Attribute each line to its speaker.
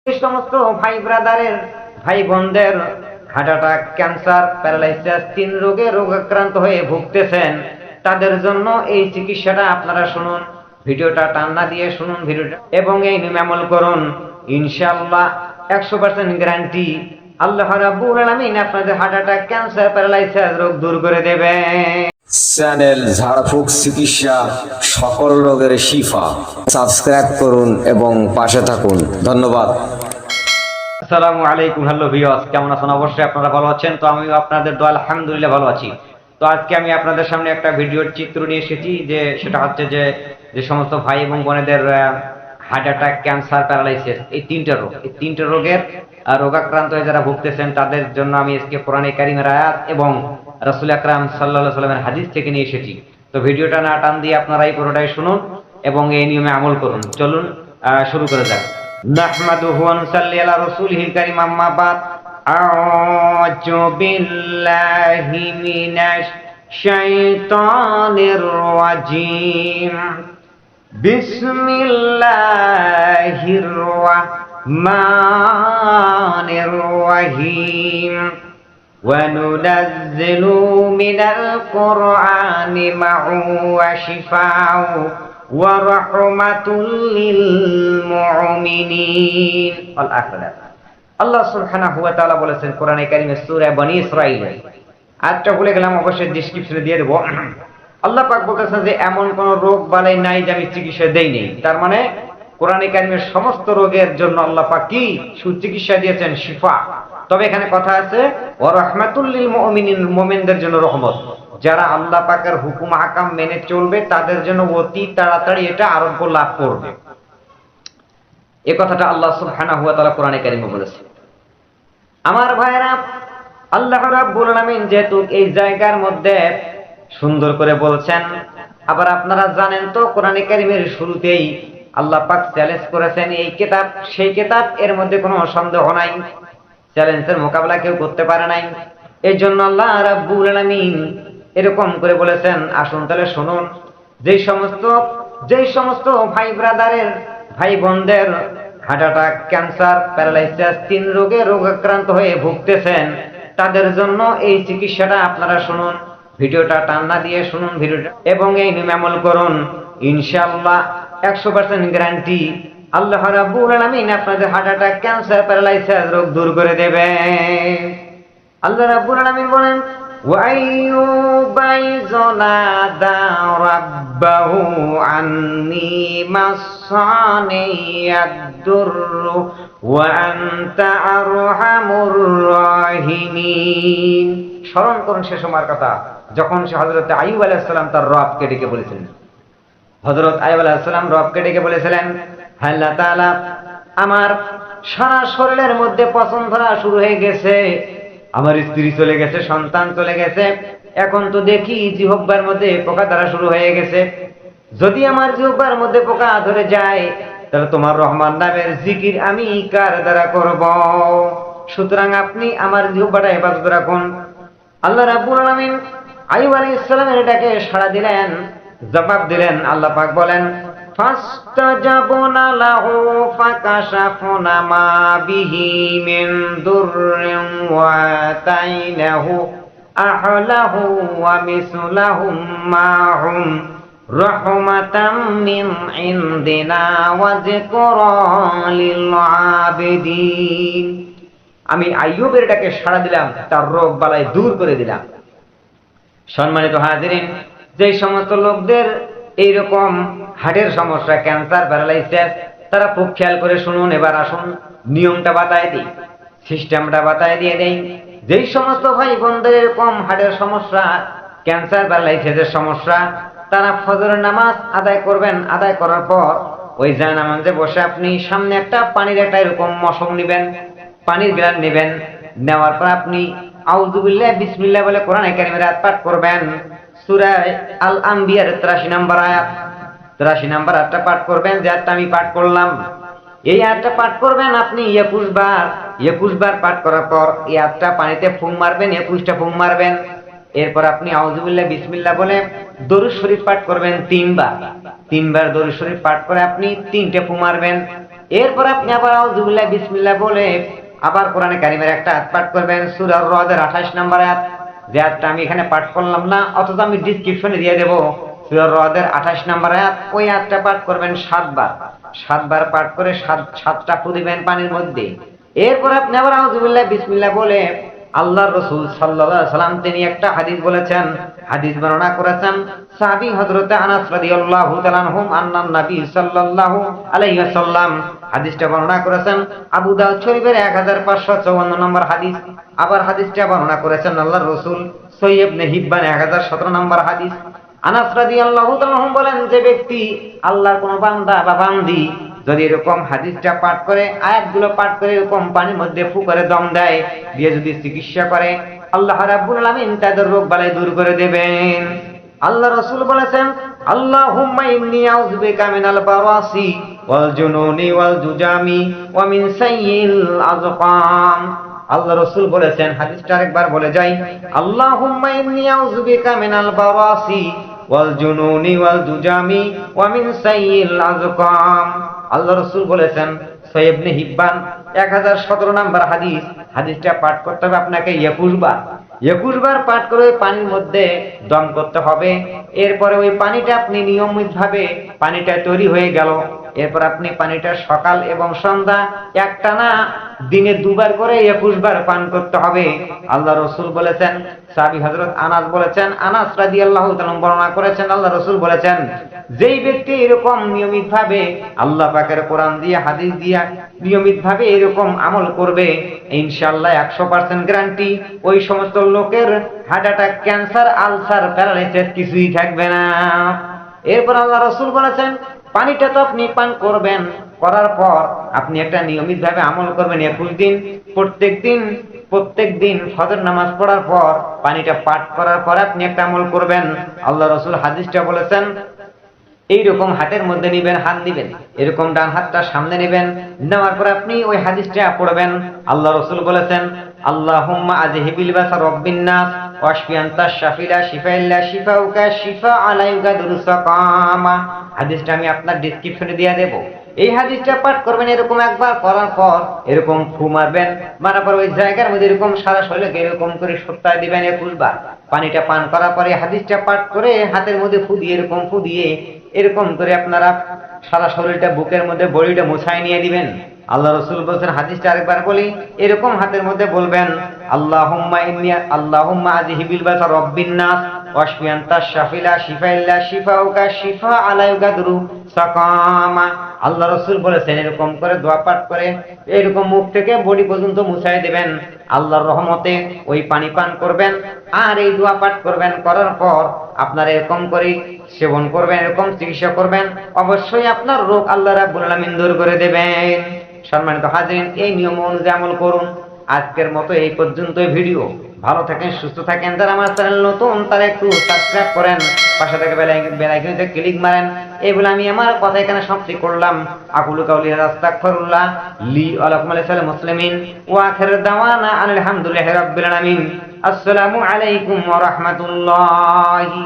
Speaker 1: এই সমস্ত ভাই ব্রাদারের, ভাই বোনদের হার্ট অ্যাটাক, ক্যান্সার, প্যারালাইসিস, 3 রোগে রোগাক্রান্ত হয়ে ভুগতেছেন, তাদের জন্য এই চিকিৎসাটা আপনারা শুনুন। ভিডিওটা টান না দিয়ে শুনুন ভিডিওটা, এবং এই নিয়মে আমল করুন। ইনশাআল্লাহ 100% গ্যারান্টি, আল্লাহ রাব্বুল আলামিন আপনাদের হার্ট অ্যাটাক, ক্যান্সার, প্যারালাইসিস রোগ দূর করে দেবে।
Speaker 2: চ্যানেল ঝাড়ফুঁক চিকিৎসা, সকল রোগের শিফা। সাবস্ক্রাইব করুন এবং পাশে থাকুন। ধন্যবাদ।
Speaker 1: আসসালামু আলাইকুম। হ্যালো ভিউয়ার্স, কেমন আছেন? অবশ্যই আপনারা ভালো আছেন। তো আমিও আপনাদের দোয়া আলহামদুলিল্লাহ ভালো আছি। তো আজকে আমি আপনাদের সামনে একটা ভিডিওর চিত্র নিয়ে এসেছি, যে সেটা হচ্ছে যে সমস্ত ভাই এবং বোনেদের হার্ট অ্যাটাক, ক্যান্সার, প্যারালাইসিস, এই তিনটে রোগের রোগাক্রান্ত হয়ে যারা ভুগতেছেন, তাদের জন্য আমি আজকে কোরআনে কারিমের আয়াত এবং রাসূল আকরাম সাল্লাল্লাহু আলাইহি ওয়াসাল্লামের হাদিস থেকে নিয়ে এসেছি। তো ভিডিওটা না টান দিয়ে আপনারাই পুরোটাই শুনুন এবং এই নিয়মে আমল করুন। চলুন শুরু করে যাক। নাহমাদুহু ওয়া নুসাল্লি আলা রাসূলিহিল কারীম, আম্মা বাদ। আউযু বিল্লাহি মিনাশ শাইতানির রাজীম। বিসমিল্লাহির রাহমানির রাহিম। وننزل من القرآن ما هو شفاء ورحمة للمؤمنين والآخرة। আল্লাহ সুবহানাহু ওয়া তাআলা বলেছেন কোরআনে কারিমে সূরা বনী ইসরাঈল, আয়াতটা ভুলে গেলাম, অবশ্যই ডেসক্রিপশনে দিয়ে দেব। আল্লাহ পাক বলেছেন যে এমন কোন রোগ বালাই নাই যে আমি চিকিৎসা দেই নাই। তার মানে কোরআনে কারিমের সমস্ত রোগের জন্য আল্লাহ পাক কি সুচিকিৎসা দিয়েছেন, শিফা। তবে এখানে কথা আছে ওয়া রাহমাতুল লিল মুমিনিন, মুমিনদের জন্য রহমত। যারা আল্লাহ পাকের হুকুম আহকাম মেনে চলবে তাদের জন্য অতি তাড়াতাড়ি এটা আরোগ্য লাভ করবে। এই কথাটা আল্লাহ সুবহানাহু ওয়া তাআলা কোরআনে কারিমে বলেছেন। আমার ভাইরা, আল্লাহ রাব্বুল আলামিন যেহেতু এই জায়গার মধ্যে সুন্দর করে বলছেন, আবার আপনারা জানেন তো কোরআনে কারিমের শুরুতেই আল্লাহ পাক চ্যালেঞ্জ করেছেন এই কিতাব সেই কিতাব, এর মধ্যে কোনো সন্দেহ নাই, চ্যালেঞ্জের মোকাবেলা কেউ করতে পারে নাই। এই জন্য আল্লাহ রাব্বুল আলামিন এরকম করে বলেছেন। আসুন তাহলে শুনুন, যেই সমস্ত ভাই ব্রাদারের, ভাই বোনদের হার্ট অ্যাটাক, ক্যান্সার, প্যারালাইসিস, 3 রোগে রোগাক্রান্ত হয়ে ভুগতেছেন, তাদের জন্য এই চিকিৎসাটা আপনারা শুনুন। ভিডিওটা টান না দিয়ে শুনুন ভিডিওটা, এবং এই নিয়মে আমল করুন। ইনশাআল্লাহ 100% গ্যারান্টি, আল্লাহ রাব্বুল আলামিন আপনাদের হার্ট অ্যাটাক, ক্যান্সার, প্যারালাইসিস রোগ দূর করে দেবে। আল্লাহ রাব্বুল আলামিন বলেন ওয়াইয়ুবা ইযনাদা রাব্বাহু আন্নী মাসানি ইয়াদ-দুররু ওয়া আনতা আরহামুর রাহিমিন। স্মরণ করুন সে সময়ের কথা যখন সে হযরত আইয়ুব আলাইহিস সালাম তার রবকে ডেকে বলেছিলেন। হযরত আইয়ুব আলাইহিস সালাম রবকে ডেকে বলেছিলেন, আল্লাহ তাআলা, আমার সারা শরীরের মধ্যে পছন্দ ধরা শুরু হয়ে গেছে, আমার স্ত্রী চলে গেছে, সন্তান চলে গেছে, এখন তো দেখি জিহ্বার মধ্যে পোকা ধরা শুরু হয়ে গেছে। যদি আমার জিহ্বার মধ্যে পোকা ধরে যায়, তাহলে তোমার রহমান নামের জিকির আমি কার দ্বারা করব? সুতরাং আপনি আমার জিহ্বাটা হেফাজত রাখুন। আল্লাহ রাব্বুল আলামিন আইয়ুব আলাইহিস সালামের এটাকে সাড়া দিলেন, জবাব দিলেন। আল্লাহ পাক বলেন ফাস্তাজাবনা লাহু ফাকাশাফনা মা বিহি মিন দুররিন ওয়া আতাইনাহু আহলাহু ওয়া মিসলাহুম মাহুম রাহমাতাম মিন ইনদিনা ওয়া যিকরা লিল আবিদিন। আমি আইয়ুবের এটাকে সাড়া দিলাম, তার রোগ বালাই দূর করে দিলাম। সম্মানিত হাজিরিন, যে সমস্ত লোকদের এইরকম হার্টের সমস্যা, ক্যান্সার, প্যারালাইসিস, তারা খুব খেয়াল করে শুনুন। এবার আসুন নিয়মটা বাতায় দিই, সিস্টেমটা বাতায় দিয়ে দেই। যেই সমস্ত ভাই বোনদের এরকম হার্টের সমস্যা, ক্যান্সার, প্যারালাইসিসের সমস্যা, তারা ফজরের নামাজ আদায় করবেন। আদায় করার পর ওই জায়নামাজে বসে আপনি সামনে একটা পানির একটা এরকম মশক নেবেন, পানির গ্লাস নেবেন। নেওয়ার পর আপনি আউযু বিল্লাহি বিসমিল্লাহ বলে কোরআনে কারিমের আয়াত পাঠ করবেন। সূরা আল আম্বিয়ার 83 নম্বর আয়াত, 83 নম্বর আয়াতটা পাঠ করবেন, যে আয়াতটা আমি পাঠ করলাম। এই আয়াতটা পাঠ করবেন আপনি 21 বার পাঠ করার পর এই আয়াতটা পানিতে ফুঁক মারবেন, 21টা ফুঁক মারবেন। এরপর আপনি আউযু বিল্লাহি বিসমিল্লাহ বলে দরুদ শরীফ পাঠ করবেন 3 বার। 3 বার দরুদ শরীফ পাঠ করে আপনি 3টে ফুঁক মারবেন। এরপর আপনি আবার আউযুবিল্লাহ বিসমিল্লাহ বলে আবার কোরআনে কারিমের একটা আয়াত পাঠ করবেন, সূরা আর-রাদের 28 নম্বর আয়াত। যে আয়াতটা আমি এখানে পাঠ করলাম না, অথচ আমি ডিসক্রিপশনে দিয়ে দেব, সূরা আর-রাদের 28 নম্বর আয়াত। ওই আয়াতটা পাঠ করবেন 7 বার। 7 বার পাঠ করে 7টা ফু দিবেন পানির মধ্যে। এরপর আপনি আবার আউযুবিল্লাহ বিসমিল্লাহ বলে আল্লাহর রাসূল সাল্লাল্লাহু আলাইহি সাল্লাম তিনি একটা হাদিস বলেছেন, হাদিস বর্ণনা করেছেন সাহাবী হযরত আনাস রাদিয়াল্লাহু তাআলা আনহু আন্নান নবী সাল্লাল্লাহু আলাইহি ওয়াসাল্লাম। হাদিসটা বর্ণনা করেছেন আবু দাউদ শরীফের 1554 নম্বর হাদিস। আবার হাদিসটা বর্ণনা করেছেন আল্লাহর রাসূল সহিহ ইবনে হিব্বান 1017 নম্বর হাদিস। আনাস রাদিয়াল্লাহু তাআলা আনহু বলেন, যে ব্যক্তি আল্লাহর কোন বান্দা বা বান্দি যদি এরকম হাদিসটা পাঠ করে, আয়াতগুলো পাঠ করে এরকম পানির মধ্যে ফু করে দম দেয়, দিয়ে যদি চিকিৎসা করে, আল্লাহ রাব্বুল আলামিন তাদের রোগ বালাই দূর করে দেবেন। আল্লাহ রাসূল বলেছেন, আল্লাহুম্মা ইন্নী আউযু বিকা মিনাল বারাসি ওয়াল জুনুনি ওয়াল জুজামি ওয়া মিন সাইয়্যিল আযকাম। আল্লাহ রাসূল বলেছেন, হাদিসটা আরেকবার বলে যাই, আল্লাহুম্মা ইন্নী আউযু বিকা মিনাল বারাসি ওয়াল জুনুনি ওয়াল জুজামি ওয়া মিন সাইয়্যিল আযকাম। আল্লাহ রাসূল বলেছেন, সহিহ ইবনে হিব্বান 1017 নম্বর হাদিস। হাদিসটা পাঠ করতে হবে আপনাকে 21 বার। 21 বার পাঠ করে ওই পানির মধ্যে দম করতে হবে। এরপরে ওই পানিটা আপনি নিয়মিতভাবে পানিটা তৈরি হয়ে গেল। এরপর আপনি পানিটা সকাল এবং সন্ধ্যা একটানা দিনে 2 বার করে 21 বার পান করতে হবে। আল্লাহ রাসূল বলেছেন, সাহাবী হযরত আনাস বলেছেন, আনাস রাদিয়াল্লাহু তাআলা বর্ণনা করেছেন, আল্লাহ রাসূল বলেছেন, যেই ব্যক্তি এরকম নিয়মিতভাবে আল্লাহ পাকের কোরআন দিয়ে হাদিস দিয়া নিয়মিতভাবে এরকম আমল করবে, ইনশাআল্লাহ 100% গ্যারান্টি ওই সমস্ত লোকের heart attack, cancer, ulcer, paralysis কিছুই থাকবে না। এরপর আল্লাহ রাসূল বলেছেন, পানিটা তো আপনি পান করবেন, করার পর আপনি একটা নিয়মিতভাবে আমল করবেন 21 দিন। প্রত্যেক দিন ফজর নামাজ পড়ার পর পানিটা পাঠ করার পর আপনি একটা আমল করবেন। আল্লাহ রাসূল হাদিসটা বলেছেন, এইরকম হাতের মধ্যে নিবেন, হাত নিবেন, এরকম ডান হাতটা সামনে নেবেন, নেওয়ার পর আপনি ওই হাদিসটা পড়বেন। আল্লাহ রাসূল বলেছেন, আল্লাহুম্মা আযহিবিল বাসা রাব্বিন নাস ওয়াশফি আনতাশ শাফিলা শিফা ইল্লা শিফাউকা শিফা আলাইকা দুরুসাকামা। হাদিসটা আমি আপনার ডেসক্রিপশনে দিয়ে দেব। এই হাদিসটা পাঠ করবেন, এরকম একবার করার পর এরকম ফু মারবেন, মারার পর ওই জায়গার মধ্যে এরকম সারা শরীরকে এরকম করে সপ্তাহে দিবেন 21 বার। পানিটা পান করার পরে হাদিসটা পাঠ করে হাতের মধ্যে ফু দিয়ে এরকম ফু দিয়ে এরকম করে আপনারা সারা শরীরটা বুকের মধ্যে বডিটা মুছায় নিয়ে দিবেন। আল্লাহ রাসূল বলেছেন, হাদিসটা আরেকবার বলি, এরকম হাতের মধ্যে বলবেন, আল্লাহুম্মা আযহিবিল বাসা রাব্বিন নাস ওয়াশফি আনতাশ শাফিলা শিফা ইল্লা শিফাউকা শিফা আলাইকা দুরুসাকামা। আল্লাহ রাসূল বলেছেন, এরকম করে দোয়া পাঠ করে এরকম মুখ থেকে বডি পর্যন্ত মুছায় দিবেন। আল্লাহর রহমতে ওই পানি পান করবেন আর এই দোয়া পাঠ করবেন। করার পর আপনারা এরকম করে সেবন করবেন, এরকম চিকিৎসা করবেন, অবশ্যই আপনার রোগ আল্লাহ রাব্বুল আলামিন দূর করে দেবেন। সম্মানিত হাজিরিন, এই নিয়ম অনুযায়ী আমল করুন। আজকের মতো এই পর্যন্তই ভিডিও। ভালো থাকেন, সুস্থ থাকেন। যারা আমার চ্যানেল নতুন তারা একটু সাবস্ক্রাইব করেন, পাশে থেকে বেল আইকনে ক্লিক মারেন। এই বলে আমি আমার কথা এখানে সমাপ্তি করলাম। আকুলু কাউলি আস্তাগফিরুল্লাহ লি ওয়া লাকুম লিসাইরিল মুসলিমিন ওয়া আখিরু দাওয়ানা আলহামদুলিল্লাহি রাব্বিল আলামিন। আসসালামু আলাইকুম ওয়া রাহমাতুল্লাহি।